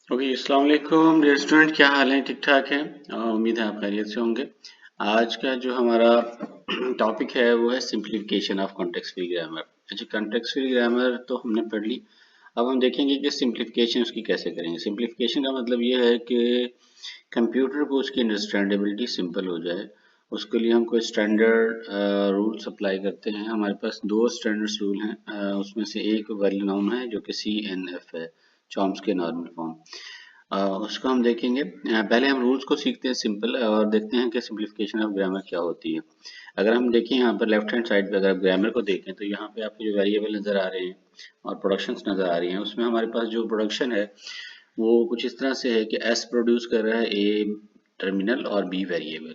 Okay, अस्सलाम वालेकुम dear student, क्या हाल है? ठीक ठाक है। उम्मीद है आप खैरियत से होंगे। आज का जो हमारा टॉपिक है वो है simplification of context free grammar. अच्छा, कॉन्टेक्स्ट फ्री ग्रामर तो हमने पढ़ ली। अब हम देखेंगे कि सिंप्लीफिकेशन उसकी कैसे करेंगे। सिंप्लीफिकेशन का मतलब ये है कि कंप्यूटर को उसकी अंडरस्टैंडेबिलिटी सिंपल हो जाए। उसके लिए हम कोई स्टैंडर्ड रूल्स अप्लाई करते हैं। हमारे पास दो स्टैंडर्ड रूल हैं। उसमें से एक वेल नोन है जो कि CNF है, चॉम्स्की नॉर्मल फॉर्म। उसको हम देखेंगे। पहले हम रूल्स को सीखते हैं सिंपल, और देखते हैं कि सिंप्लीफिकेशन ऑफ ग्रामर क्या होती है। अगर हम देखें यहाँ पर लेफ्ट हैंड साइड पे, अगर ग्रामर को देखें तो यहाँ पे आपको जो वेरिएबल नज़र आ रहे हैं और प्रोडक्शंस नज़र आ रही हैं, उसमें हमारे पास जो प्रोडक्शन है वो कुछ इस तरह से है कि एस प्रोड्यूस कर रहा है ए टर्मिनल और बी वेरिएबल।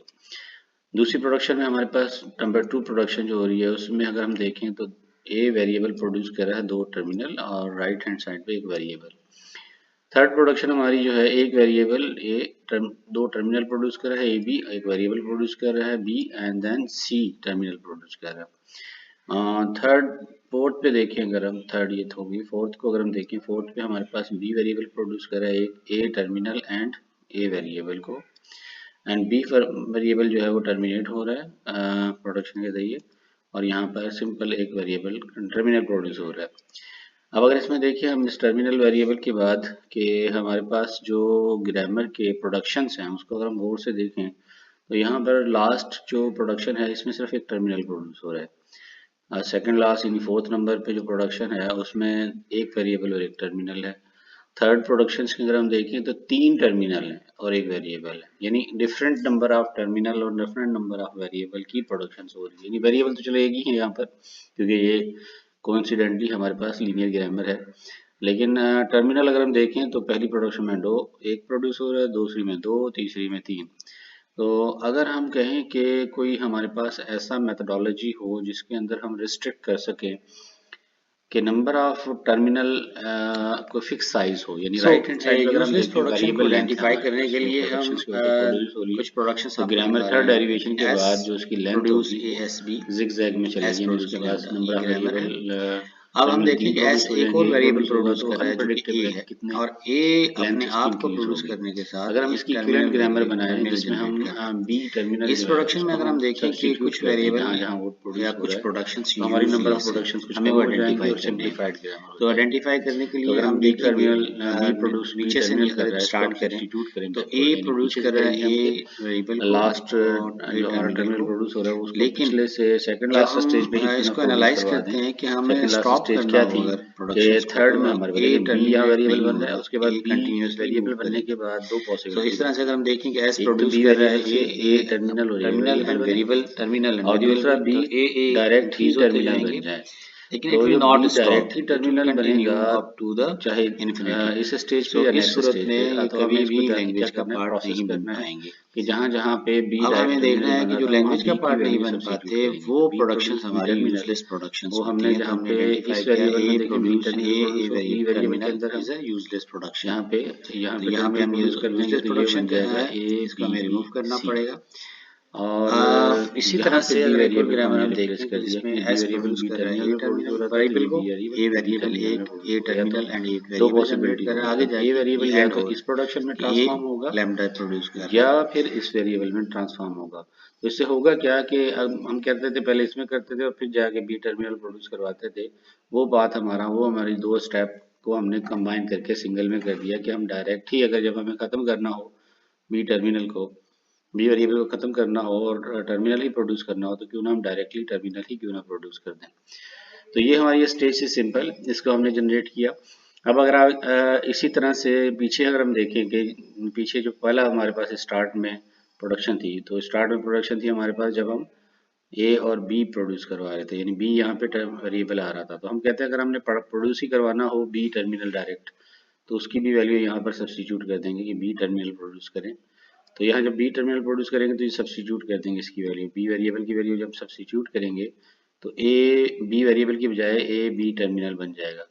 दूसरी प्रोडक्शन में हमारे पास नंबर 2 प्रोडक्शन जो हो रही है उसमें अगर हम देखें तो ए वेरिएबल प्रोड्यूस कर रहा है दो टर्मिनल और राइट हैंड साइड पे एक वेरिएबल। थर्ड प्रोडक्शन हमारी जो है एक वेरिएबल दो टर्मिनल प्रोड्यूस कर रहा है ए बी, एक वेरिएबल प्रोड्यूस कर रहा है B, and then C terminal produce कर रहा है। थर्ड फोर्थ पे देखें, अगर हम थर्ड ये तो होगी, फोर्थ को अगर हम देखें, फोर्थ पे हमारे पास बी वेरिएबल प्रोड्यूस कर रहा है एक ए टर्मिनल एंड ए वेरिएबल को, एंड बी वेरिएबल जो है वो टर्मिनेट हो रहा है प्रोडक्शन के जरिए, और यहाँ पर सिंपल एक वेरिएबल टर्मिनल प्रोड्यूस हो रहा है। अब अगर इसमें देखिए हम इस टर्मिनल वेरिएबल के बाद कि हमारे पास जो ग्रामर के प्रोडक्शंस हैं उसको अगर हम गौर से देखें तो यहाँ पर लास्ट जो प्रोडक्शन है इसमें सिर्फ एक टर्मिनल प्रोड्यूस हो रहा है। सेकंड लास्ट यानी फोर्थ नंबर पे जो प्रोडक्शन है उसमें एक वेरिएबल और एक टर्मिनल है। थर्ड प्रोडक्शन की अगर हम देखें तो तीन टर्मिनल है और एक वेरिएबल है, यानी डिफरेंट नंबर ऑफ टर्मिनल और डिफरेंट नंबर ऑफ वेरिएबल की प्रोडक्शन हो रही है। यानी वेरिएबल तो चलो एक ही है यहाँ पर, क्योंकि ये कोइंसिडेंटली हमारे पास लीनियर ग्रामर है। लेकिन टर्मिनल अगर हम देखें तो पहली प्रोडक्शन में दो एक प्रोड्यूस हो रहा है, दूसरी में दो, तीसरी में तीन। तो अगर हम कहें कि कोई हमारे पास ऐसा मेथडोलॉजी हो जिसके अंदर हम रिस्ट्रिक्ट कर सकें कि नंबर ऑफ टर्मिनल कोई फिक्स साइज हो, यानी सो राइट हैंड साइड पे अगर हम यूजलेस देखें प्रोडक्शन को वेरिएबल लेंथ है आइडेंटिफाई हमारे करने पास के जो लिए हम प्रोडक्शंस के ऊपर प्रोड्यूस हो रही है, कुछ प्रोडक्शंस तो आपको ग्रामर दिखा रहे थर्ड हैं यहाँ पे डेरिवेशन कि के एस बाद जो उसकी लेंथ प्रोड्यूस होगी ए वो एस बी जिग जैग में एस चलेगी, यानी प्रोड्यूस उसके पास लैम्डा, ये नंबर ऑफ ग्रामर है। वेरिएबल अब हम टर्मिनल की देखें कि एस इंक्रीज हो एक जाएंगे, और एक वेरिएबल प्रोड्यूस होगा प्रोड्यूस तो कर रहा है जो कि ए अनप्रेडिक्टेबल है है, कितने और ए लेंथ अपने इसकी आप को इंक्रीज प्रोड्यूस होगी। करने के अगर साथ हम एक इसकी इक्विवेलेंट टर्मिनल ग्रामर वेरिएबल बनाएं टर्मिनल जिसमें हम जनरेट कर रहा है। बी टर्मिनल इस जो है प्रोडक्शन में उसको अगर हम हम देखें कि सब्स्टिट्यूट कुछ करते हैं वेरिएबल जहाँ जहाँ वो या प्रोड्यूस हो कुछ रहा है, प्रोडक्शंस तो हमारी नंबर ऑफ यूजलेस हैं, प्रोडक्शंस कुछ हमें कम वो हो जाएंगी आइडेंटिफाई और करने हैं। सिंप्लीफाइड ग्रामर हो तो जाएगी। आइडेंटिफाई करने के तो लिए अगर हम हम बी देखेंगे टर्मिनल बी प्रोड्यूस बी नीचे से टर्मिनल कर रहा है, इसको हम स्टार्ट करें सब्स्टिट्यूट करें तो ए बैकवर्ड, यानी प्रोड्यूस पीछे से कर रहा है करेंगे हम ए कि वेरिएबल को लास्ट और ए जो हमारा टर्मिनल टर्मिनल को। प्रोड्यूस हो रहा है उसको लेकिन पिछले से सेकंड जब लास्ट हम स्टेज पे ही क्यों ना इसको प्रोड्यूस एनालाइज करवा दें। करते हैं कि हमें सेकंड लास्ट स्टॉप स्टेज करना क्या हो थी अगर कि प्रोडक्शंस को, थर्ड तो में हमारे पास ए देखिए बी यहाँ टर्मिनेट वेरिएबल नहीं बन रहा है, होगा, उसके ए बाद बी कंटिन्यूसली वेरिएबल मूव बनने के करेगा। बाद दो सो पॉसिबिलिटी इस तरह से बनती अगर है। हम देखें कि एस एक तो प्रोड्यूस बी कर रहा है वेरिएबल से ए ए टर्मिनल और ए टर्मिनल वेरिएबल एंड बने, वेरिएबल टर्मिनल एंड और दूसरा वेरिएबल, बी तो ए डायरेक्ट ही इंक्रीज होते टर्मिनल बन जाएंगे, जाए। लेकिन तो इट विल जो not be direct he stop, it will terminal बनेगा, कंटिन्यू अप टू द चाहे इन्फिनिटी। इस स्टेज पे सो या इस नेक्स्ट सूरत स्टेज में पे, ये तो हमें कभी इसको भी जाके क्या लैंग्वेज का करना है, पार्ट प्रोसेस नहीं बन करना है पाएंगे। कि जहाँ जहाँ पे बी अब डायरेक्ट हमें देखना टर्मिनल है बन कि रहा जो था वहाँ लैंग्वेज का बी की पार्ट नहीं वैल्यू बन सब्स्टिट्यूट पाते करेंगे। वो तो बी प्रोडक्शंस प्रोड्यूस बी हमारी टर्मिनल, यूजलेस प्रोडक्शंस वो होती हमने हैं। तो जहाँ हमने पे आइडेंटिफाई इस किया वेरिएबल ए में देखें बी प्रोड्यूस टर्मिनल ए प्रोड्यूस हो, बी वेरिएबल के टर्मिनल अंदर हम इज अ यूजलेस प्रोडक्शन। यहाँ पे तो यहाँ पे टर्मिनल हम प्रोड्यूस कर देंगे, यूजलेस तो ये प्रोडक्शन बन जाएगा ए इसको बी हमें रिमूव करना सी। पड़ेगा। और इसी तरह यहाँ पे से बी अगर एक और वेरिएबल को ग्रामर हमने हम रिप्लेस देखें कि कर दिया, जिसमें क्योंकि B S variable produce B कर रहा है टर्मिनल ए में प्रोड्यूस हो टर्मिनल रहा था, तो वेरिएबल ये को, B variable A B variable terminal में एक ए प्रोड्यूस हो गया। तो टर्मिनल एंड एक दो वेरिएबल जनरेट पॉसिबिलिटी कर हो रहा गई, है। आगे अब ए जाके वेरिएबल ये या एंड तो हो इस प्रोडक्शन में ये ट्रांसफॉर्म होगा लैम्डा प्रोड्यूस कर रहा या है। फिर इस वेरिएबल में ट्रांसफॉर्म होगा। तो इससे होगा क्या कि अब हम करते थे पहले इसमें करते थे और फिर जाके बी टर्मिनल प्रोड्यूस करवाते थे। वो हमारी दो स्टेप को हमने कंबाइन करके सिंगल में कर दिया कि हम डायरेक्ट ही, अगर जब हमें ख़त्म करना हो बी टर्मिनल को, बी वेरिएबल को ख़त्म करना हो और टर्मिनल ही प्रोड्यूस करना हो, तो क्यों ना हम डायरेक्टली टर्मिनल ही क्यों ना प्रोड्यूस कर दें। तो ये हमारी स्टेज से सिंपल, इसको हमने जनरेट किया। अब अगर आप इसी तरह से पीछे अगर हम देखें कि पीछे जो पहला हमारे पास स्टार्ट में प्रोडक्शन थी, तो स्टार्ट में प्रोडक्शन थी हमारे पास जब हम ए और बी प्रोड्यूस करवा रहे थे, यानी बी यहाँ पे वेरिएबल आ रहा था, तो हम कहते हैं अगर हमने प्रोड्यूस ही करवाना हो बी टर्मिनल डायरेक्ट, तो उसकी भी वैल्यू यहाँ पर सब्स्टिट्यूट कर देंगे कि बी टर्मिनल प्रोड्यूस करें। तो यहाँ जब बी टर्मिनल प्रोड्यूस करेंगे तो ये सब्स्टिट्यूट कर देंगे इसकी वैल्यू, बी वेरिएबल की वैल्यू जब सब्स्टिट्यूट करेंगे तो ए बी वेरिएबल की बजाय ए बी टर्मिनल बन जाएगा।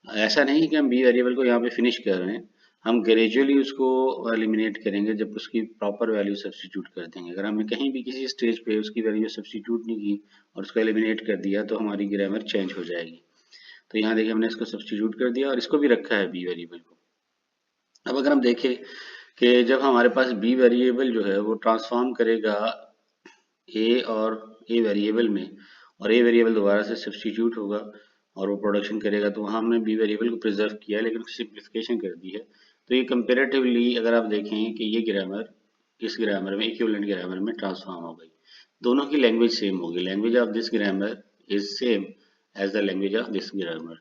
ऐसा नहीं कि हम बी वेरिएबल को यहाँ पे फिनिश कर रहे हैं, हम ग्रेजुअली उसको एलिमिनेट करेंगे जब उसकी प्रॉपर वैल्यू सब्स्टिट्यूट कर देंगे। अगर हमने कहीं भी किसी स्टेज पे उसकी वैल्यू सब्स्टिट्यूट नहीं की और उसको एलिमिनेट कर दिया तो हमारी ग्रामर चेंज हो जाएगी। तो यहाँ देखिए हमने इसको सब्स्टिट्यूट कर दिया और इसको भी रखा है बी वेरिएबल को। अब अगर हम देखें कि जब हमारे पास बी वेरिएबल जो है वो ट्रांसफॉर्म करेगा ए और ए वेरिएबल में, और ए वेरिएबल दोबारा से सब्स्टिट्यूट होगा और वो प्रोडक्शन करेगा, तो वहाँ हमने बी वेरिएबल को प्रिजर्व किया है लेकिन उसकी सिंप्लीफिकेशन कर दी है। तो ये कंपेरेटिवली अगर आप देखें कि ये ग्रामर इस ग्रामर में इक्विवेलेंट ग्रामर में ट्रांसफॉर्म हो गई, दोनों की लैंग्वेज सेम होगी। Language of this grammar is same as the language of this grammar,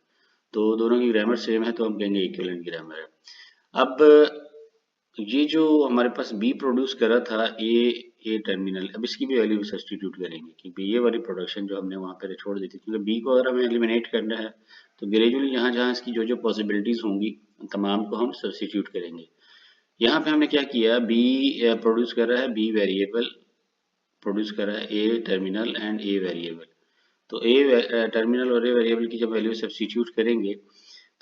तो दोनों की ग्रामर सेम है तो हम कहेंगे इक्विवेलेंट ग्रामर है। अब ये जो हमारे पास बी प्रोड्यूस करा था ए टर्मिनल, अब इसकी भी वैल्यू सब्स्टिट्यूट करेंगे कि ये वाली प्रोडक्शन जो हमने वहाँ पे छोड़ दी थी, क्योंकि बी को अगर हमें एलिमिनेट करना है तो ग्रेजुअली जहाँ जहाँ इसकी जो जो पॉसिबिलिटीज होंगी तमाम को हम सब्स्टिट्यूट करेंगे। यहाँ पे हमने क्या किया, बी प्रोड्यूस कर रहा है बी वेरिएबल, प्रोड्यूस कर रहा है ए टर्मिनल एंड ए वेरिएबल। तो ए टर्मिनल और ए वेरिएबल की जब वैल्यू सब्स्टिट्यूट करेंगे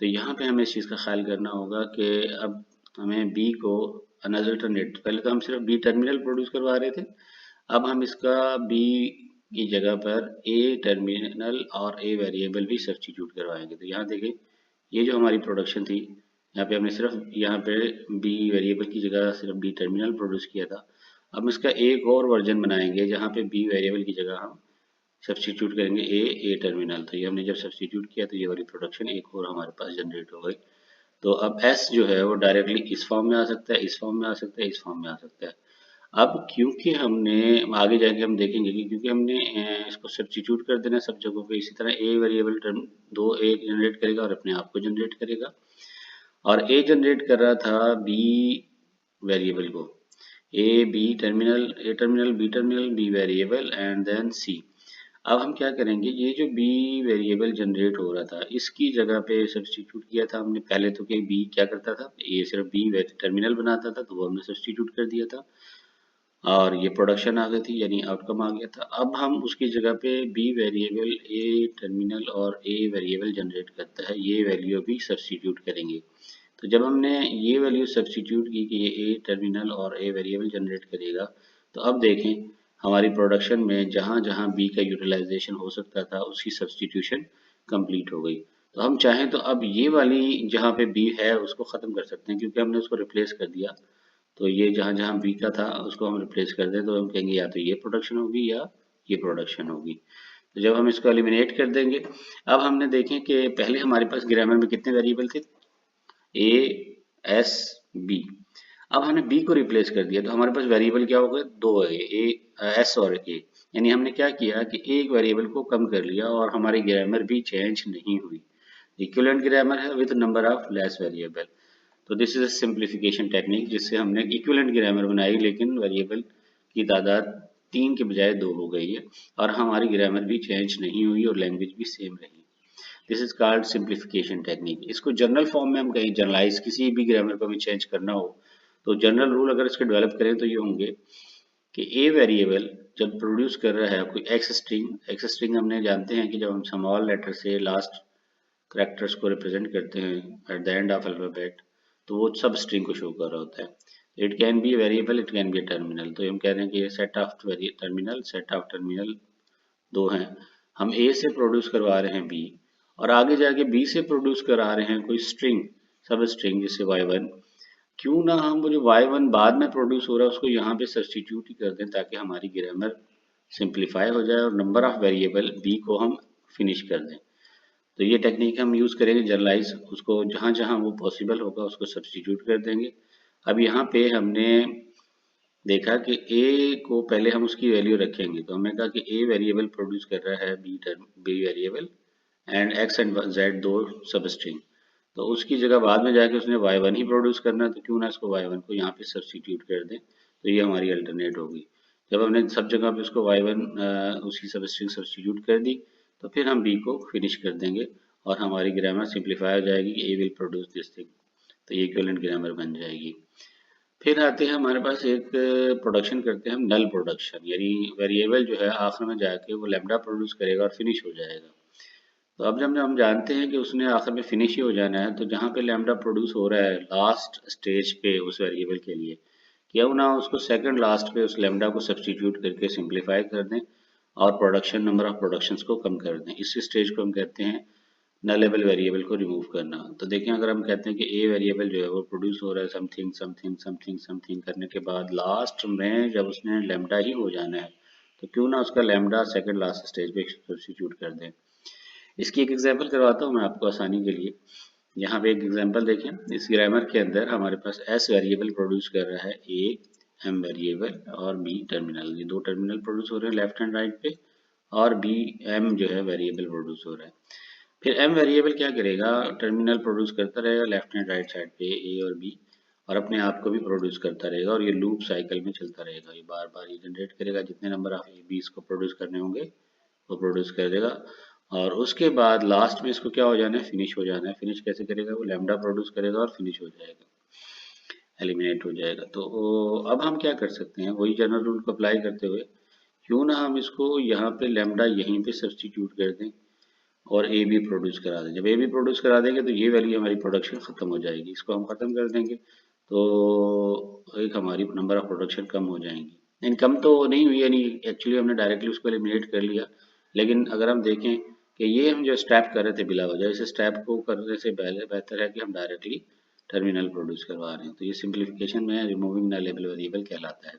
तो यहाँ पे हमें इस चीज़ का ख्याल करना होगा कि अब हमें बी को अनअल्टरनेट, पहले तो हम सिर्फ बी टर्मिनल प्रोड्यूस करवा रहे थे, अब हम इसका बी की जगह पर ए टर्मिनल और ए वेरिएबल भी सब्स्टिट्यूट करवाएंगे। तो यहाँ देखें ये जो हमारी प्रोडक्शन थी, यहाँ पे हमने सिर्फ यहाँ पे बी वेरिएबल की जगह सिर्फ बी टर्मिनल प्रोड्यूस किया था। अब हम इसका एक और वर्जन बनाएंगे जहाँ पे बी वेरिएबल की जगह हम सब्स्टिट्यूट करेंगे ए टर्मिनल। तो ये हमने जब सब्स्टिट्यूट किया तो ये वाली प्रोडक्शन एक और हमारे पास जनरेट हो गई। तो अब एस जो है वो डायरेक्टली इस फॉर्म में आ सकता है, इस फॉर्म में आ सकता है, इस फॉर्म में आ सकता है। अब क्योंकि हमने आगे जाके हम देखेंगे कि क्योंकि हमने इसको सब्स्टिट्यूट कर देना सब जगहों पे, इसी तरह ए वेरिएबल टर्म दो ए जनरेट करेगा और अपने आप को जनरेट करेगा, और ए जनरेट कर रहा था बी वेरिएबल को, A terminal B variable and then C. अब हम क्या करेंगे, ये जो बी वेरिएबल जनरेट हो रहा था इसकी जगह पे सब्स्टिट्यूट किया था हमने पहले, तो कि बी क्या करता था, ये सिर्फ बी टर्मिनल बनाता था तो वो हमने सब्स्टिट्यूट कर दिया था और ये प्रोडक्शन आ गई थी यानी आउटकम आ गया था। अब हम उसकी जगह पे बी वेरिएबल ए टर्मिनल और ए वेरिएबल जनरेट करता है, ये वैल्यू भी सब्स्टिट्यूट करेंगे। तो जब हमने ये वैल्यू सब्स्टिट्यूट की कि ये ए टर्मिनल और ए वेरिएबल जनरेट करेगा, तो अब देखें हमारी प्रोडक्शन में जहाँ जहाँ बी का यूटिलाइजेशन हो सकता था उसकी सब्स्टिट्यूशन कंप्लीट हो गई। तो हम चाहें तो अब ये वाली जहाँ पे बी है उसको ख़त्म कर सकते हैं क्योंकि हमने उसको रिप्लेस कर दिया। तो ये जहाँ जहाँ बी का था उसको हम रिप्लेस कर दें तो हम कहेंगे या तो ये प्रोडक्शन होगी या ये प्रोडक्शन होगी। तो जब हम इसको एलिमिनेट कर देंगे, अब हमने देखें कि पहले हमारे पास ग्रामर में कितने वेरिएबल थे, ए एस बी। अब हमने बी को रिप्लेस कर दिया तो हमारे पास वेरिएबल क्या हो गए, दो है, ए एस और ए। यानी हमने क्या किया कि एक वेरिएबल को कम कर लिया और हमारी ग्रामर भी चेंज नहीं हुई। इक्विवेलेंट ग्रामर है with number of less variable. तो this is a simplification technique जिससे हमने इक्विवेलेंट ग्रामर बनाई लेकिन वेरिएबल की तादाद 3 के बजाय 2 हो गई है और हमारी ग्रामर भी चेंज नहीं हुई और लैंग्वेज भी सेम रही। This is called simplification technique. इसको जनरल फॉर्म में हम कहीं जनरलाइज किसी भी ग्रामर को हमें चेंज करना हो तो जनरल रूल अगर इसके डेवलप करें तो ये होंगे कि ए वेरिएबल जब प्रोड्यूस कर रहा है कोई एक्स स्ट्रिंग हमने जानते हैं कि जब हम स्मॉल लेटर से लास्ट करैक्टर्स को रिप्रेजेंट करते हैं at the end of alphabet तो वो सब स्ट्रिंग को शो कर रहा होता है। It can be variable, it can be terminal. तो हम कह रहे हैं कि ये सेट ऑफ टर्मिनल दो हैं, हम ए से प्रोड्यूस करवा रहे हैं बी और आगे जाके बी से प्रोड्यूस करा रहे हैं कोई स्ट्रिंग, सब स्ट्रिंग जिससे y1, क्यों ना हम वो जो y1 बाद में प्रोड्यूस हो रहा है उसको यहाँ पे सब्स्टिट्यूट ही कर दें ताकि हमारी ग्रामर सिंप्लीफाई हो जाए और नंबर ऑफ वेरिएबल बी को हम फिनिश कर दें। तो ये टेक्निक हम यूज़ करेंगे जनरलाइज, उसको जहाँ जहाँ वो पॉसिबल होगा उसको सब्स्टिट्यूट कर देंगे। अब यहाँ पे हमने देखा कि ए को पहले हम उसकी वैल्यू रखेंगे, तो हमने कहा कि ए वेरिएबल प्रोड्यूस कर रहा है B variable and X and Z दो सब स्ट्रिंग, तो उसकी जगह बाद में जाके उसने y1 ही प्रोड्यूस करना है तो क्यों ना इसको y1 को यहाँ पे सब्स्टिट्यूट कर दें, तो ये हमारी अल्टरनेट होगी। जब हमने सब जगह पे उसको y1 उसकी सब स्ट्रिंग सब्स्टिट्यूट कर दी तो फिर हम b को फिनिश कर देंगे और हमारी ग्रामर सिंप्लीफाई हो जाएगी, ए विल प्रोड्यूस दिस थिंग, तो ये इक्विवेलेंट ग्रामर बन जाएगी। फिर आते हैं हमारे पास एक प्रोडक्शन करते हैं हम नल प्रोडक्शन, यानी वेरिएबल जो है आखिर में जाके वो लैम्डा प्रोड्यूस करेगा और फिनिश हो जाएगा। तो अब जब हम जानते हैं कि उसने आखिर में फिनिश ही हो जाना है तो जहाँ पे लैम्डा प्रोड्यूस हो रहा है लास्ट स्टेज पे उस वेरिएबल के लिए, क्यों ना उसको सेकंड लास्ट पे उस लैम्डा को सब्स्टिट्यूट करके सिंप्लीफाई कर दें और प्रोडक्शन नंबर ऑफ प्रोडक्शंस को कम कर दें। इस स्टेज को हम कहते हैं नलेबल वेरिएबल को रिमूव करना। तो देखें अगर हम कहते हैं कि ए वेरिएबल जो है वो प्रोड्यूस हो रहा है समथिंग समथिंग समथिंग समथिंग करने के बाद लास्ट में जब उसने लैम्डा ही हो जाना है तो क्यों ना उसका लैम्डा सेकंड लास्ट स्टेज पे सब्स्टिट्यूट कर दें। इसकी एक एग्जांपल करवाता हूँ मैं आपको आसानी के लिए। यहाँ पे एक एग्जांपल देखें, इस ग्रामर के अंदर हमारे पास एस वेरिएबल प्रोड्यूस कर रहा है ए एम वेरिएबल और बी टर्मिनल, ये दो टर्मिनल प्रोड्यूस हो रहे हैं लेफ्ट एंड राइट पे, और बी एम जो है वेरिएबल प्रोड्यूस हो रहा है। फिर एम वेरिएबल क्या करेगा, टर्मिनल प्रोड्यूस करता रहेगा लेफ्ट एंड राइट साइड पे ए और बी, और अपने आप को भी प्रोड्यूस करता रहेगा, और ये लूप साइकिल में चलता रहेगा, ये बार बार ये जनरेट करेगा, जितने नंबर ऑफ ए बी इसको प्रोड्यूस करने होंगे वो प्रोड्यूस कर देगा, और उसके बाद लास्ट में इसको क्या हो जाना है, फिनिश हो जाना है। फिनिश कैसे करेगा, वो लैम्डा प्रोड्यूस करेगा और फिनिश हो जाएगा, एलिमिनेट हो जाएगा। तो अब हम क्या कर सकते हैं, वही जनरल रूल को अप्लाई करते हुए क्यों ना हम इसको यहाँ पे लैम्डा यहीं पे सब्स्टिट्यूट कर दें और ए बी प्रोड्यूस करा दें। जब ए बी प्रोड्यूस करा देंगे तो ये वैल्यू हमारी प्रोडक्शन खत्म हो जाएगी, इसको हम खत्म कर देंगे तो एक हमारी नंबर ऑफ प्रोडक्शन कम हो जाएंगी। यानी कम तो नहीं हुई, यानी एक्चुअली हमने डायरेक्टली उसको एलिमिनेट कर लिया, लेकिन अगर हम देखें कि ये हम जो स्टेप कर रहे थे बिला वजह, इस स्टेप को करने से पहले बेहतर है कि हम डायरेक्टली टर्मिनल प्रोड्यूस करवा रहे हैं। तो ये सिंप्लीफिकेशन में रिमूविंग नलेबल वेरिएबल कहलाता है।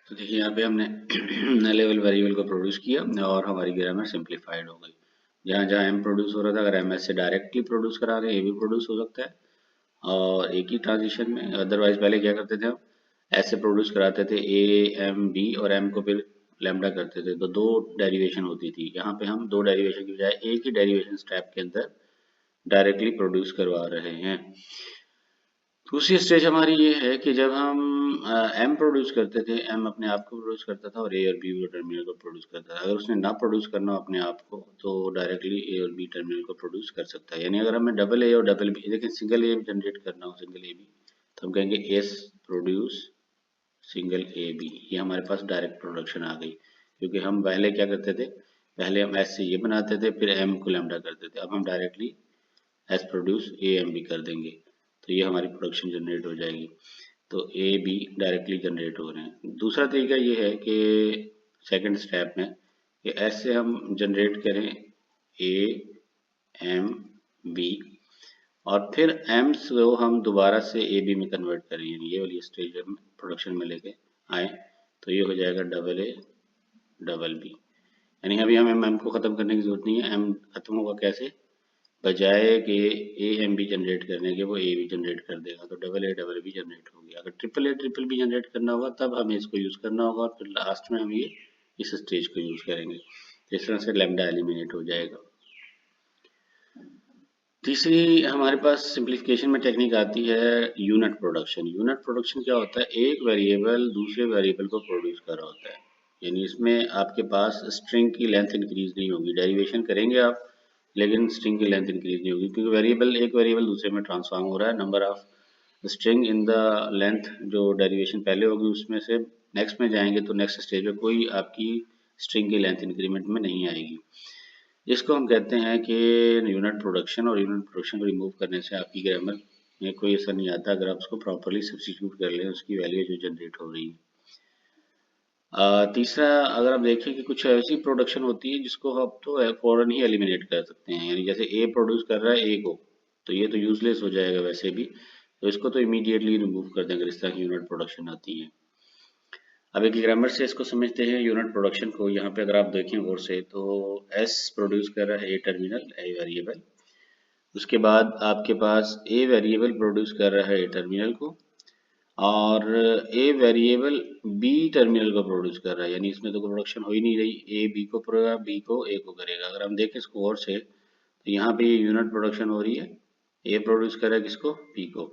तो देखिए यहाँ पे हमने नलेबल वेरिएबल को प्रोड्यूस किया और हमारी ग्रामर सिंप्लीफाइड हो गई। जहाँ जहाँ एम प्रोड्यूस हो रहा था, अगर एम एस से डायरेक्टली प्रोड्यूस करा रहे हैं, ए भी प्रोड्यूस हो सकता है और एक ही ट्रांजिशन में। अदरवाइज पहले क्या करते थे हम, ऐसे प्रोड्यूस कराते थे ए एम बी और एम को फिर लैम्डा करते थे, तो दो डेरिवेशन होती थी। यहाँ पे हम दो डेरिवेशन की बजाय एक ही डेरिवेशन स्टेप के अंदर डायरेक्टली प्रोड्यूस करवा रहे हैं। दूसरी स्टेज हमारी ये है कि जब हम एम प्रोड्यूस करते थे, एम अपने आप को प्रोड्यूस करता था और ए और बी टर्मिनल को प्रोड्यूस करता था। अगर उसने ना प्रोड्यूस करना हो अपने आप को तो डायरेक्टली ए और बी टर्मिनल को प्रोड्यूस कर सकता है। यानी अगर हमें डबल ए और डबल बी, लेकिन सिंगल ए जनरेट करना हो, सिंगल ए बी, तो हम कहेंगे S produce single A B, ये हमारे पास डायरेक्ट प्रोडक्शन आ गई। क्योंकि हम पहले क्या करते थे, पहले हम एस से ये बनाते थे फिर एम को लैम्डा करते थे, अब हम directly S produce A M B कर देंगे, तो ये हमारी प्रोडक्शन जनरेट हो जाएगी। तो ए बी डायरेक्टली जनरेट हो रहे हैं। दूसरा तरीका ये है कि सेकंड स्टेप में कि एस से हम जनरेट करें ए एम बी और फिर एम को हम दोबारा से ए बी में कन्वर्ट करें, यानी ये वाली स्टेज हम प्रोडक्शन में लेके आए, तो ये हो जाएगा डबल ए डबल बी। यानी अभी हमें एम को ख़त्म करने की जरूरत नहीं है। एम खत्म होगा कैसे, बजाय कि ए एम बी जनरेट करने के वो ए बी जनरेट कर देगा, तो double A double B generate हो गया। अगर ट्रिपल बी जनरेट करना होगा तब हमें इसको यूज़ करना होगा और फिर लास्ट में हम ये इस स्टेज को यूज़ करेंगे। इस तरह से लैम्डा एलिमिनेट हो जाएगा। तीसरी हमारे पास सिंप्लीफिकेशन में टेक्निक आती है यूनिट प्रोडक्शन। यूनिट प्रोडक्शन क्या होता है, एक वेरिएबल दूसरे वेरिएबल को प्रोड्यूस कर रहा होता है। यानी इसमें आपके पास स्ट्रिंग की लेंथ इंक्रीज नहीं होगी, डेरिवेशन करेंगे आप लेकिन स्ट्रिंग की लेंथ इंक्रीज नहीं होगी, क्योंकि वेरिएबल एक वेरिएबल दूसरे में ट्रांसफॉर्म हो रहा है। Number of string in the length जो डेरिवेशन पहले होगी उसमें से नेक्स्ट में जाएंगे तो नेक्स्ट स्टेज में कोई आपकी स्ट्रिंग की लेंथ इंक्रीमेंट में नहीं आएगी। इसको हम कहते हैं कि यूनिट प्रोडक्शन, और यूनिट प्रोडक्शन को रिमूव करने से आपकी ग्रामर में कोई असर नहीं आता अगर आप उसको प्रॉपरली सब्स्टिट्यूट कर लें उसकी वैल्यू जो जनरेट हो रही है। तीसरा, अगर आप देखें कि कुछ ऐसी प्रोडक्शन होती है जिसको आप तो फौरन ही एलिमिनेट कर सकते हैं, यानी जैसे ए प्रोड्यूस कर रहा है ए को, तो ये तो यूजलेस हो जाएगा वैसे भी, तो इसको तो इमीडिएटली रिमूव कर देंगे इस तरह की यूनिट प्रोडक्शन आती है। अब एक ग्रामर से इसको समझते हैं यूनिट प्रोडक्शन को। यहाँ पे अगर आप देखें गौर से तो एस प्रोड्यूस कर रहा है ए टर्मिनल ए वेरिएबल, उसके बाद आपके पास ए वेरिएबल प्रोड्यूस कर रहा है ए टर्मिनल को, और ए वेरिएबल बी टर्मिनल को प्रोड्यूस कर रहा है, यानी इसमें तो प्रोडक्शन हो ही नहीं रही, ए बी को करेगा बी को ए को करेगा। अगर हम देखें इसको और से तो यहाँ पे ये यूनिट प्रोडक्शन हो रही है, ए प्रोड्यूस कर रहा है किसको, बी को,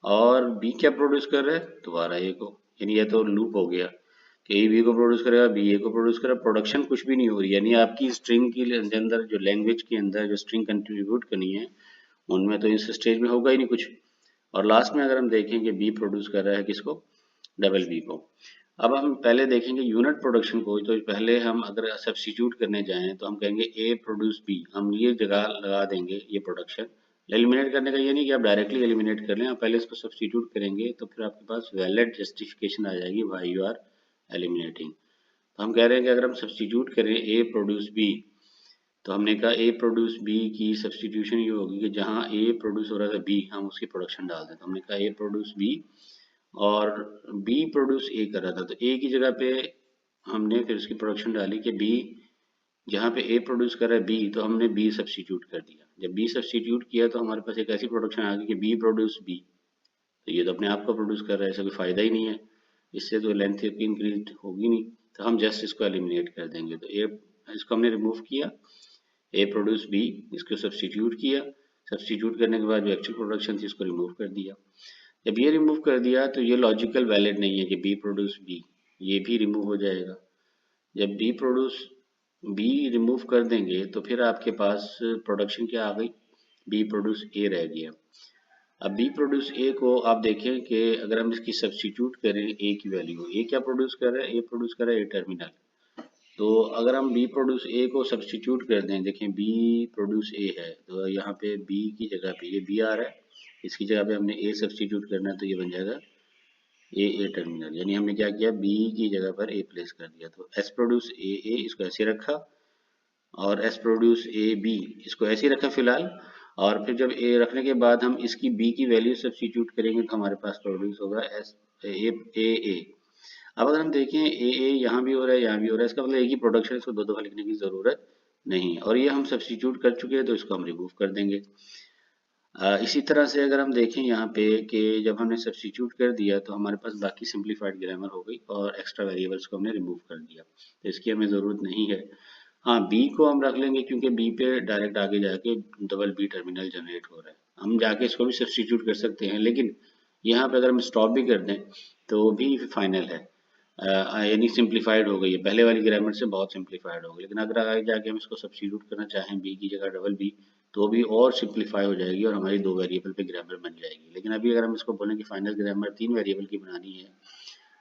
और बी क्या प्रोड्यूस कर रहा है दोबारा ए को, यानी ये तो लूप हो गया कि ए बी को प्रोड्यूस करेगा बी ए को प्रोड्यूस करेगा, प्रोडक्शन कुछ भी नहीं हो रही। यानी आपकी स्ट्रिंग के अंदर जो लैंग्वेज के अंदर जो स्ट्रिंग कंट्रीब्यूट करनी है उनमें तो इस स्टेज में होगा ही नहीं कुछ। और लास्ट में अगर हम देखें कि बी प्रोड्यूस कर रहा है किसको, डबल बी को। अब हम पहले देखेंगे यूनिट प्रोडक्शन को, तो पहले हम अगर सब्स्टिट्यूट करने जाएं तो हम कहेंगे ए प्रोड्यूस बी, हम ये जगह लगा देंगे ये प्रोडक्शन। एलिमिनेट करने का ये नहीं कि आप डायरेक्टली एलिमिनेट कर लें, आप पहले इसको सब्स्टिट्यूट करेंगे तो फिर आपके पास वैलिड जस्टिफिकेशन आ जाएगी व्हाई यू आर एलिमिनेटिंग। तो हम कह रहे हैं कि अगर हम सब्स्टिट्यूट करें ए प्रोड्यूस बी, तो हमने कहा ए प्रोड्यूस बी की सब्स्टिट्यूशन ये होगी कि जहाँ ए प्रोड्यूस हो रहा था बी, हम उसकी प्रोडक्शन डाल दें। तो हमने कहा ए प्रोड्यूस बी और बी प्रोड्यूस ए कर रहा था, तो ए की जगह पे हमने फिर उसकी प्रोडक्शन डाली कि बी, जहाँ पे ए प्रोड्यूस कर रहा है बी, तो हमने बी सब्स्टिट्यूट कर दिया। जब बी सब्स्टिट्यूट किया तो हमारे पास एक ऐसी प्रोडक्शन आ गई कि बी प्रोड्यूस बी। तो ये तो अपने आप को प्रोड्यूस कर रहा है, इसका कोई फायदा ही नहीं है, इससे तो लेंथ इंक्रीज होगी नहीं, तो हम जस्ट इसको एलिमिनेट कर देंगे। तो ए, इसको हमने रिमूव किया, ए प्रोड्यूस बी, इसको सब्स्टिट्यूट किया, सब्स्टिट्यूट करने के बाद जो एक्चुअल प्रोडक्शन थी उसको रिमूव कर दिया। जब ये रिमूव कर दिया तो ये लॉजिकल वैलिड नहीं है कि बी प्रोड्यूस बी, ये भी रिमूव हो जाएगा। जब बी प्रोड्यूस बी रिमूव कर देंगे तो फिर आपके पास प्रोडक्शन क्या आ गई, बी प्रोड्यूस ए रह गया। अब बी प्रोड्यूस ए को आप देखें कि अगर हम इसकी सब्स्टिट्यूट करें ए की वैल्यू, ए क्या प्रोड्यूस कर रहा है, ए प्रोड्यूस कर रहा है ए टर्मिनल। तो अगर हम बी प्रोड्यूस ए को सब्स्टिट्यूट कर दें, देखें बी प्रोड्यूस ए है, तो यहाँ पे बी की जगह पे ये बी आ रहा है, इसकी जगह पे हमने ए सब्स्टिट्यूट करना है, तो ये बन जाएगा ए टर्मिनल। यानी हमने क्या किया, बी की जगह पर ए प्लेस कर दिया। तो एस प्रोड्यूस ए इसको ऐसे रखा और एस प्रोड्यूस ए बी इसको ऐसे ही रखा फिलहाल, और फिर जब ए रखने के बाद हम इसकी बी की वैल्यू सब्स्टिट्यूट करेंगे तो हमारे पास प्रोड्यूस होगा एस ए। अब अगर हम देखें ए यहाँ भी हो रहा है, यहाँ भी हो रहा है, इसका मतलब एक ही प्रोडक्शन, इसको दो दफा लिखने की जरूरत नहीं है, और ये हम सब्स्टिट्यूट कर चुके हैं तो इसको हम रिमूव कर देंगे। इसी तरह से अगर हम देखें यहाँ पे कि जब हमने सब्स्टिट्यूट कर दिया तो हमारे पास बाकी सिंप्लीफाइड ग्रामर हो गई और एक्स्ट्रा वेरिएबल्स को हमने रिमूव कर दिया, तो इसकी हमें ज़रूरत नहीं है। हाँ, बी को हम रख लेंगे क्योंकि बी पे डायरेक्ट आगे जाके डबल बी टर्मिनल जनरेट हो रहा है, हम जाके इसको भी सब्स्टिट्यूट कर सकते हैं, लेकिन यहाँ पे अगर हम स्टॉप भी कर दें तो भी फाइनल है, यानी सिंप्लीफाइड हो गई है, पहले वाली ग्रामर से बहुत सिंप्लीफाइड हो गई। लेकिन अगर आगे जाके हम इसको सब्स्टिट्यूट करना चाहें बी की जगह डबल बी, तो भी और सिंप्लीफाई हो जाएगी और हमारी दो वेरिएबल पे ग्रामर बन जाएगी। लेकिन अभी अगर हम इसको बोलें कि फाइनल ग्रामर तीन वेरिएबल की बनानी है,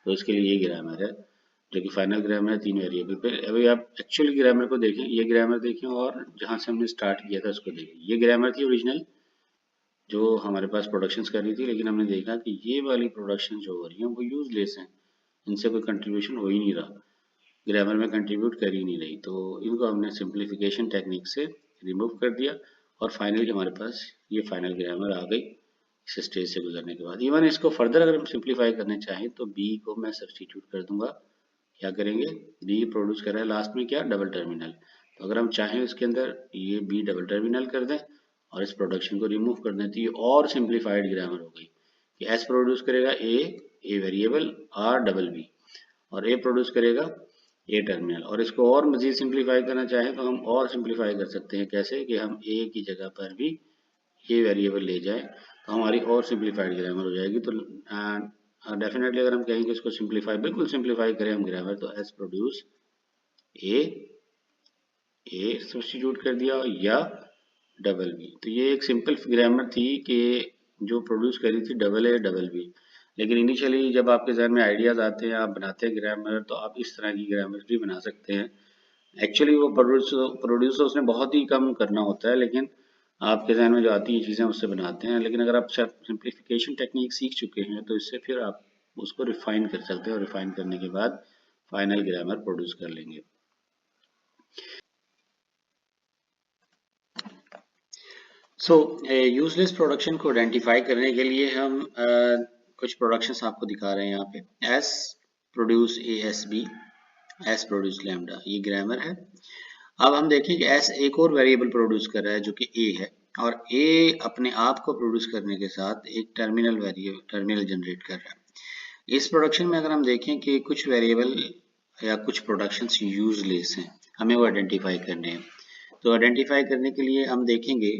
तो इसके लिए ये ग्रामर है जो कि फाइनल ग्रामर है तीन वेरिएबल पे। अभी आप एक्चुअल ग्रामर को देखें, ये ग्रामर देखें और जहाँ से हमने स्टार्ट किया था उसको देखें। ये ग्रामर थी ओरिजिनल जो हमारे पास प्रोडक्शंस कर रही थी, लेकिन हमने देखा कि ये वाली प्रोडक्शन जो हो रही है वो यूजलेस हैं, इनसे कोई कंट्रीब्यूशन हो ही नहीं रहा, ग्रामर में कंट्रीब्यूट कर ही नहीं रही, तो इनको हमने सिंप्लीफिकेशन टेक्निक से रिमूव कर दिया और फाइनली हमारे पास ये फाइनल ग्रामर आ गई इस स्टेज से गुजरने के बाद। इवन इसको फर्दर अगर हम सिंप्लीफाई करना चाहें तो बी को मैं सब्स्टिट्यूट कर दूंगा, क्या करेंगे, बी प्रोड्यूस कर रहा है लास्ट में क्या, डबल टर्मिनल, तो अगर हम चाहें इसके अंदर ये बी डबल टर्मिनल कर दें और इस प्रोडक्शन को रिमूव कर दें, तो ये और सिंप्लीफाइड ग्रामर हो गई कि एस प्रोड्यूस करेगा A variable R double B, और ए प्रोड्यूस करेगा ए टर्मिनल। और इसको और मजीद सिंप्लीफाई करना चाहें तो हम और सिंप्लीफाई कर सकते हैं, कैसे कि हम ए की जगह पर भी ये वेरिएबल ले जाएं, तो हमारी और सिंप्लीफाइड ग्रामर हो जाएगी। तो डेफिनेटली अगर हम कहेंगे इसको सिंप्लीफाई, बिल्कुल सिंप्लीफाई करें हम ग्रामर, तो एस प्रोड्यूस ए सब्स्टिट्यूट कर दिया या डबल बी। तो ये एक सिंपल ग्रामर थी कि जो प्रोड्यूस करी थी डबल ए डबल बी। लेकिन इनिशियली जब आपके जहन में आइडियाज आते हैं, आप बनाते हैं ग्रामर, तो आप इस तरह की ग्रामर भी बना सकते हैं। एक्चुअली वो प्रोड्यूसर उसने बहुत ही कम करना होता है, लेकिन आपके जहन में जो आती है चीज़ें उससे बनाते हैं। लेकिन अगर आप सिंप्लीफिकेशन टेक्निक सीख चुके हैं तो इससे फिर आप उसको रिफाइन कर सकते हैं, और रिफाइन करने के बाद फाइनल ग्रामर प्रोड्यूस कर लेंगे। सो यूजलेस प्रोडक्शन को आइडेंटिफाई करने के लिए हम कुछ प्रोडक्शंस आपको दिखा रहे हैं यहाँ पे। S produce A S B, S produce lambda, ये ग्रामर है। अब हम देखें कि एस एक और वेरिएबल प्रोड्यूस कर रहा है जो कि ए है, और ए अपने आप को प्रोड्यूस करने के साथ एक टर्मिनल जनरेट कर रहा है। इस प्रोडक्शन में अगर हम देखें कि कुछ वेरिएबल या कुछ प्रोडक्शंस यूजलेस हैं, हमें वो आइडेंटिफाई करने हैं। तो आइडेंटिफाई करने के लिए हम देखेंगे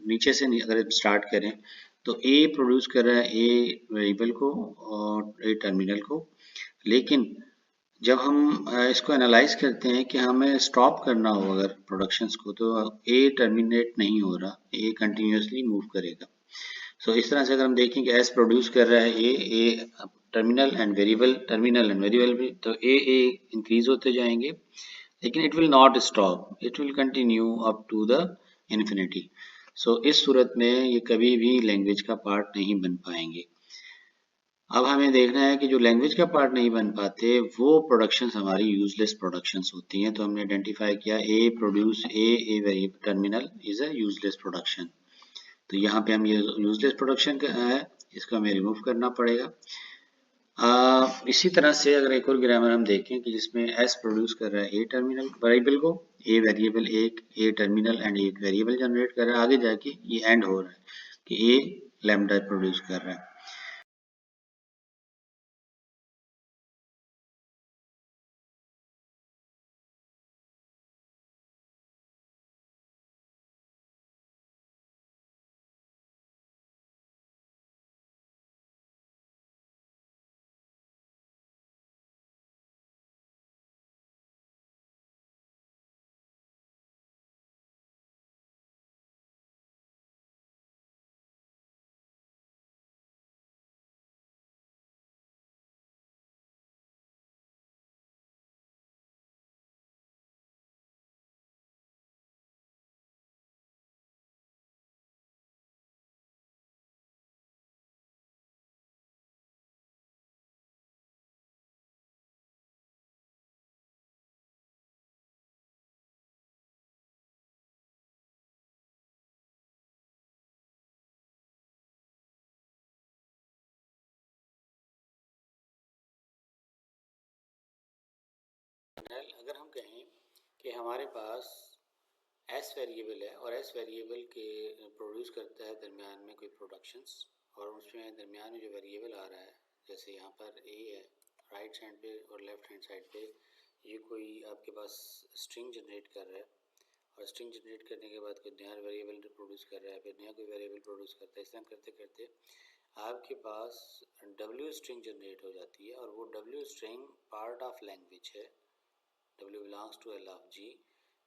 नीचे से अगर स्टार्ट करें तो ए प्रोड्यूस कर रहा है ए वेरिएबल को और ए टर्मिनल को, लेकिन जब हम इसको एनालाइज करते हैं कि हमें स्टॉप करना हो अगर प्रोडक्शंस को, तो ए टर्मिनेट नहीं हो रहा, ए कंटिन्यूसली मूव करेगा। सो इस तरह से अगर हम देखें कि एस प्रोड्यूस कर रहा है ए टर्मिनल एंड वेरिएबल भी, तो ए इंक्रीज होते जाएंगे, लेकिन it will not stop, it will continue up to the infinity. So इस सूरत में ये कभी भी लैंग्वेज का पार्ट नहीं बन पाएंगे। अब हमें देखना है कि जो लैंग्वेज का पार्ट नहीं बन पाते वो प्रोडक्शंस हमारी यूजलेस प्रोडक्शंस होती हैं। तो हमने आइडेंटिफाई किया A produce a variable terminal is a useless production. तो यहाँ पे हम ये यूजलेस प्रोडक्शन है, इसको हमें रिमूव करना पड़ेगा। इसी तरह से अगर एक और ग्रामर हम देखें कि जिसमें एस प्रोड्यूस कर रहा है ए टर्मिनल वेरिएबल को, ए वेरिएबल एक ए टर्मिनल एंड एक वेरिएबल जनरेट कर रहा है, आगे जाके ये एंड हो रहा है कि ए लैम्डा प्रोड्यूस कर रहा है। अगर हम कहें कि हमारे पास एस वेरिएबल है और एस वेरिएबल के प्रोड्यूस करता है दरमियान में कोई प्रोडक्शंस, और उसमें दरमियान में जो वेरिएबल आ रहा है, जैसे यहाँ पर ए है राइट हैंड पे और लेफ्ट हैंड साइड पे ये कोई आपके पास स्ट्रिंग जनरेट कर रहा है, और स्ट्रिंग जनरेट करने के बाद कोई नया वेरिएबल प्रोड्यूस कर रहा है, फिर नया कोई वेरिएबल प्रोड्यूस करता है। इस तरह करते करते आपके पास डब्ल्यू स्ट्रिंग जनरेट हो जाती है, और वो W string part of language है, W belongs to L of G.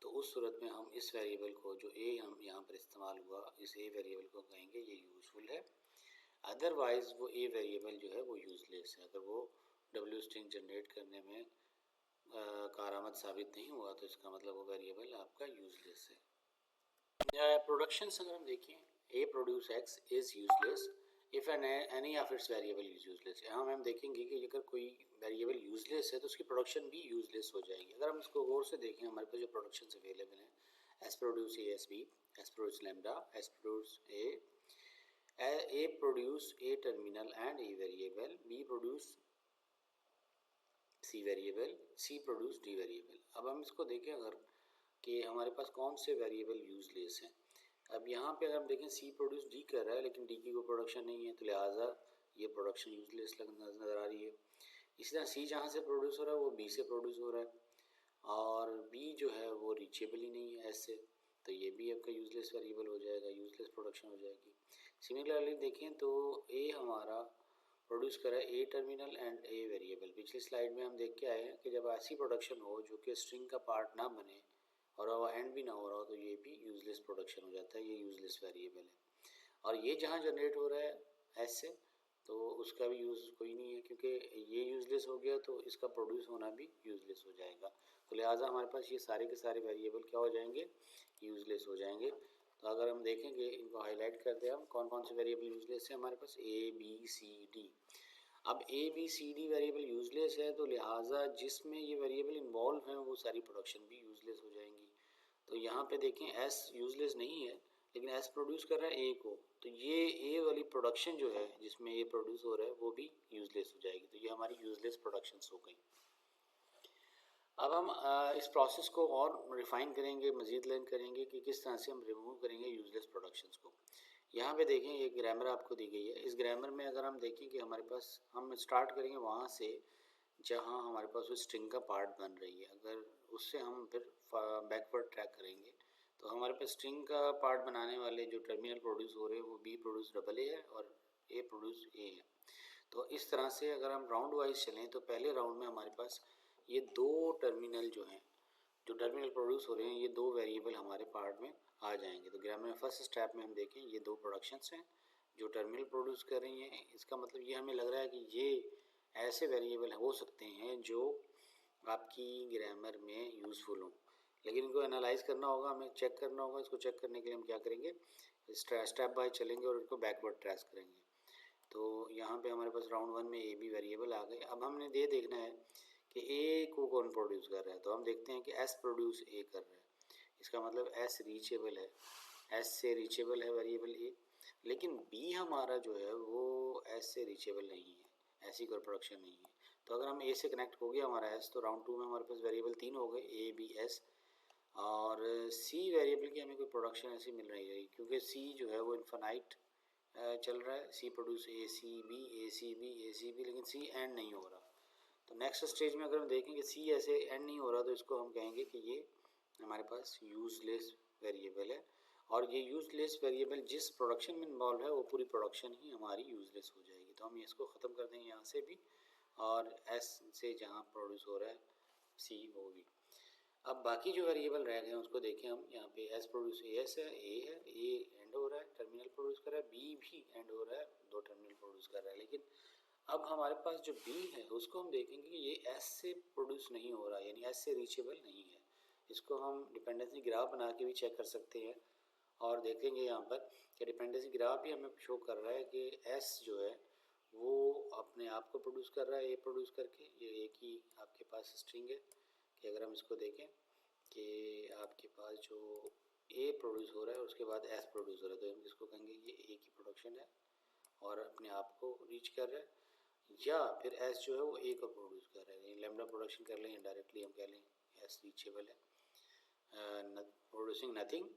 तो उस सूरत में हम इस वेरिएबल को जो ए हम यहाँ पर इस्तेमाल हुआ, इस ए वेरिएबल को कहेंगे ये यूज़फुल है। अदरवाइज़ वो ए वेरिएबल जो है वो यूज़लेस है। अगर वो W स्ट्रिंग जनरेट करने में कारआमद साबित नहीं हुआ तो इसका मतलब वो वेरिएबल आपका यूज़लेस है। प्रोडक्शंस अगर हम देखें, A produce X is useless if any of its variable is useless. यहाँ हम देखेंगे कि अगर कोई वेरिएबल यूजलेस है तो उसकी प्रोडक्शन भी यूजलेस हो जाएगी। अगर हम इसको गौर से देखें, हमारे पास जो प्रोडक्शन अवेलेबल हैं, S produce A S B, S produce lambda, S produce A produce A terminal and A variable, B produce C variable, C produce D variable. अब हम इसको देखें अगर कि हमारे पास कौन से वेरिएबल यूजलेस हैं। अब यहाँ पे अगर हम देखें सी प्रोड्यूस डी कर रहा है लेकिन डी की कोई प्रोडक्शन नहीं है, तो लिहाजा ये प्रोडक्शन यूजलेस नज़र आ रही है। इसी तरह सी जहाँ से प्रोड्यूस हो रहा है वो बी से प्रोड्यूस हो रहा है, और बी जो है वो रीचेबल ही नहीं है एस से, तो ये भी आपका यूजलेस वेरिएबल हो जाएगा, यूजलेस प्रोडक्शन हो जाएगी। सिमिलरली देखें तो ए हमारा प्रोड्यूस करा ए टर्मिनल एंड ए वेरिएबल। पिछली स्लाइड में हम देख के आए हैं कि जब ऐसी प्रोडक्शन हो जो कि स्ट्रिंग का पार्ट ना बने और वो एंड भी ना हो रहा हो तो ये भी यूजलेस प्रोडक्शन हो जाता है, ये यूजलेस वेरिएबल है। और ये जहाँ जनरेट हो रहा है एस से, तो उसका भी यूज़ कोई नहीं है, क्योंकि ये यूजलेस हो गया तो इसका प्रोड्यूस होना भी यूजलेस हो जाएगा। तो लिहाजा हमारे पास ये सारे के सारे वेरिएबल क्या हो जाएंगे, यूजलेस हो जाएंगे। तो अगर हम देखेंगे, इनको हाईलाइट करते हैं हम, कौन कौन से वेरिएबल यूजलेस है हमारे पास, ए बी सी डी। अब A B C D variable useless है, तो लिहाजा जिसमें ये वेरिएबल इन्वॉल्व हैं वो सारी प्रोडक्शन भी यूजलेस हो जाएंगी। तो यहाँ पे देखें एस यूजलेस नहीं है लेकिन एस प्रोड्यूस कर रहा है ए को, तो ये ए वाली प्रोडक्शन जो है जिसमें ए प्रोड्यूस हो रहा है वो भी यूजलेस हो जाएगी। तो ये हमारी यूजलेस प्रोडक्शंस हो गई। अब हम इस प्रोसेस को और रिफाइन करेंगे, मज़ीद लर्न करेंगे कि किस तरह से हम रिमूव करेंगे यूजलेस प्रोडक्शंस को। यहाँ पे देखें ये ग्रामर आपको दी गई है। इस ग्रामर में अगर हम देखें कि हमारे पास, हम स्टार्ट करेंगे वहाँ से जहाँ हमारे पास वो स्ट्रिंग का पार्ट बन रही है। अगर उससे हम फिर बैकवर्ड ट्रैक करेंगे तो हमारे पास स्ट्रिंग का पार्ट बनाने वाले जो टर्मिनल प्रोड्यूस हो रहे हैं वो बी प्रोड्यूस डबल ए है और ए प्रोड्यूस ए है। तो इस तरह से अगर हम राउंड वाइज चलें तो पहले राउंड में हमारे पास ये दो टर्मिनल जो हैं, जो टर्मिनल प्रोड्यूस हो रहे हैं, ये दो वेरिएबल हमारे पार्ट में आ जाएंगे। तो ग्रामर में फर्स्ट स्टेप में हम देखें ये दो प्रोडक्शंस हैं जो टर्मिनल प्रोड्यूस कर रही हैं। इसका मतलब ये हमें लग रहा है कि ये ऐसे वेरिएबल हो सकते हैं जो आपकी ग्रामर में यूज़फुल हों, लेकिन इनको एनालाइज करना होगा, हमें चेक करना होगा। इसको चेक करने के लिए हम क्या करेंगे, स्टेप बाय चलेंगे और इनको बैकवर्ड ट्रेस करेंगे। तो यहाँ पे हमारे पास राउंड 1 में ए बी वेरिएबल आ गए। अब हमने ये देखना है कि ए को कौन प्रोड्यूस कर रहा है, तो हम देखते हैं कि एस प्रोड्यूस ए कर रहा है, इसका मतलब एस रीचेबल है, एस से रीचेबल है वेरिएबल ए। लेकिन बी हमारा जो है वो एस से रीचेबल नहीं है, ऐसी कोई प्रोडक्शन नहीं है। तो अगर हम ए से कनेक्ट हो गया हमारा एस, तो राउंड 2 में हमारे पास वेरिएबल 3 हो गए, ए बी एस। और सी वेरिएबल की हमें कोई प्रोडक्शन ऐसी मिल रही है, क्योंकि सी जो है वो इन्फानाइट चल रहा है, C produce A C B A C B A C B, लेकिन सी एंड नहीं हो रहा। तो नेक्स्ट स्टेज में अगर हम देखें कि सी ऐसे एंड नहीं हो रहा, तो इसको हम कहेंगे कि ये हमारे पास यूजलेस वेरिएबल है। और ये यूजलेस वेरिएबल जिस प्रोडक्शन में इन्वॉल्व है वो पूरी प्रोडक्शन ही हमारी यूजलेस हो जाएगी। तो हम इसको ख़त्म कर देंगे यहाँ से भी, और एस से जहाँ प्रोड्यूस हो रहा है सी वो भी। अब बाकी जो वेरिएबल रह गए हैं उसको देखें हम। यहाँ पे एस प्रोड्यूस ए एस है, ए एंड हो रहा है, टर्मिनल प्रोड्यूस कर रहा है, बी भी एंड हो रहा है, 2 टर्मिनल प्रोड्यूस कर रहा है। लेकिन अब हमारे पास जो बी है उसको हम देखेंगे कि ये एस से प्रोड्यूस नहीं हो रहा, यानी एस से रीचेबल नहीं है। इसको हम डिपेंडेंसी ग्राफ बना के भी चेक कर सकते हैं, और देखेंगे यहाँ पर कि डिपेंडेंसी ग्राफ भी हमें शो कर रहा है कि एस जो है वो अपने आप को प्रोड्यूस कर रहा है, ए प्रोड्यूस करके। ये एक ही आपके पास स्ट्रिंग है कि अगर हम इसको देखें कि आपके पास जो ए प्रोड्यूस हो रहा है उसके बाद एस प्रोड्यूस हो रहा है, तो हम इसको कहेंगे ये ए की प्रोडक्शन है और अपने आप को रीच कर रहा है, या फिर एस जो है वो ए को प्रोड्यूस कर रहा है। लैम्डा प्रोडक्शन कर लें, डायरेक्टली हम कह लें एस रीचेबल है, प्रोड्यूसिंग नथिंग,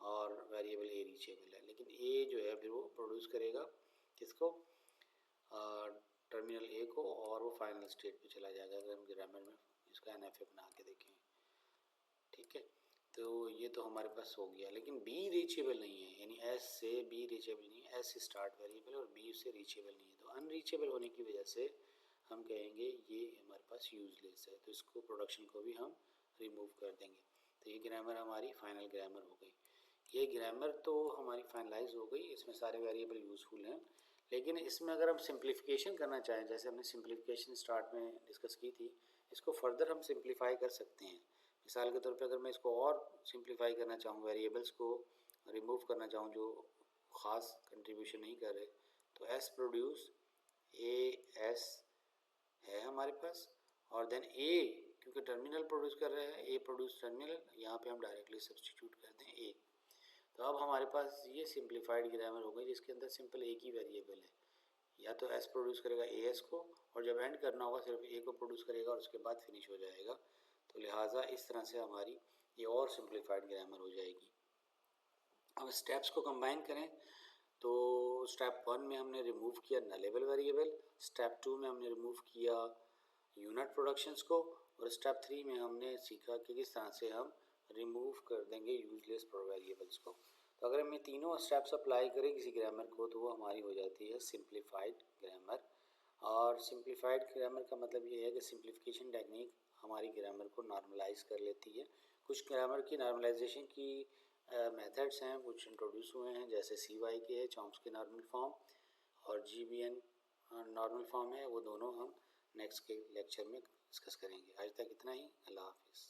और वेरिएबल ए रीचेबल है। लेकिन ए जो है फिर वो प्रोड्यूस करेगा किसको, टर्मिनल ए को, और वो फाइनल स्टेट पे चला जाएगा। अगर हम ग्रामर में इसका एनएफए बना के देखें, ठीक है। तो ये तो हमारे पास हो गया, लेकिन बी रीचेबल नहीं है, यानी एस से बी रीचेबल नहीं है, एस से स्टार्ट वेरिएबल और बी से रीचेबल नहीं है। तो अनरीचेबल होने की वजह से हम कहेंगे ये हमारे पास यूजलेस है, तो इसको प्रोडक्शन को भी हम रिमूव कर देंगे। तो ये ग्रामर हमारी फाइनल ग्रामर हो गई। ये ग्रामर तो हमारी फाइनलाइज हो गई, इसमें सारे वेरिएबल यूज़फुल हैं। लेकिन इसमें अगर हम सिंप्लीफिकेशन करना चाहें, जैसे हमने सिंप्लीफिकेशन स्टार्ट में डिस्कस की थी, इसको फर्दर हम सिंप्लीफाई कर सकते हैं। मिसाल के तौर पे अगर मैं इसको और सिंप्लीफाई करना चाहूँ, वेरिएबल्स को रिमूव करना चाहूँ जो ख़ास कंट्रीब्यूशन नहीं कर रहे, तो एस प्रोड्यूस ए एस है हमारे पास, और देन ए क्योंकि टर्मिनल प्रोड्यूस कर रहे हैं, ए प्रोड्यूस टर्मिनल, यहाँ पे हम डायरेक्टली सब्स्टिट्यूट कर दें ए। तो अब हमारे पास ये सिंप्लीफाइड ग्रामर हो गई जिसके अंदर सिंपल एक ही वेरिएबल है, या तो एस प्रोड्यूस करेगा ए एस को, और जब एंड करना होगा सिर्फ ए को प्रोड्यूस करेगा और उसके बाद फिनिश हो जाएगा। तो लिहाजा इस तरह से हमारी ये और सिंप्लीफाइड ग्रामर हो जाएगी। अब स्टेप्स को कंबाइन करें, तो स्टेप 1 में हमने रिमूव किया नलेबल वेरिएबल, स्टेप 2 में हमने रिमूव किया यूनिट प्रोडक्शंस को, और स्टेप 3 में हमने सीखा कि किस तरह से हम रिमूव कर देंगे यूजलेस वेरिएबल्स को। तो अगर हम ये तीनों स्टेप्स अप्लाई करें किसी ग्रामर को, तो वो हमारी हो जाती है सिंप्लीफाइड ग्रामर। और सिंप्लीफाइड ग्रामर का मतलब ये है कि सिंप्लीफिकेशन टेक्निक हमारी ग्रामर को नॉर्मलाइज कर लेती है। कुछ ग्रामर की नॉर्मलाइजेशन की मेथड्स हैं, कुछ इंट्रोड्यूस हुए हैं, जैसे CY के है, चॉम्स्की नॉर्मल फॉर्म, और GBN नॉर्मल फॉर्म है। वो दोनों हम नेक्स्ट के लेक्चर में डिस्कस करेंगे। आज तक इतना ही। अल्लाह हाफिज़।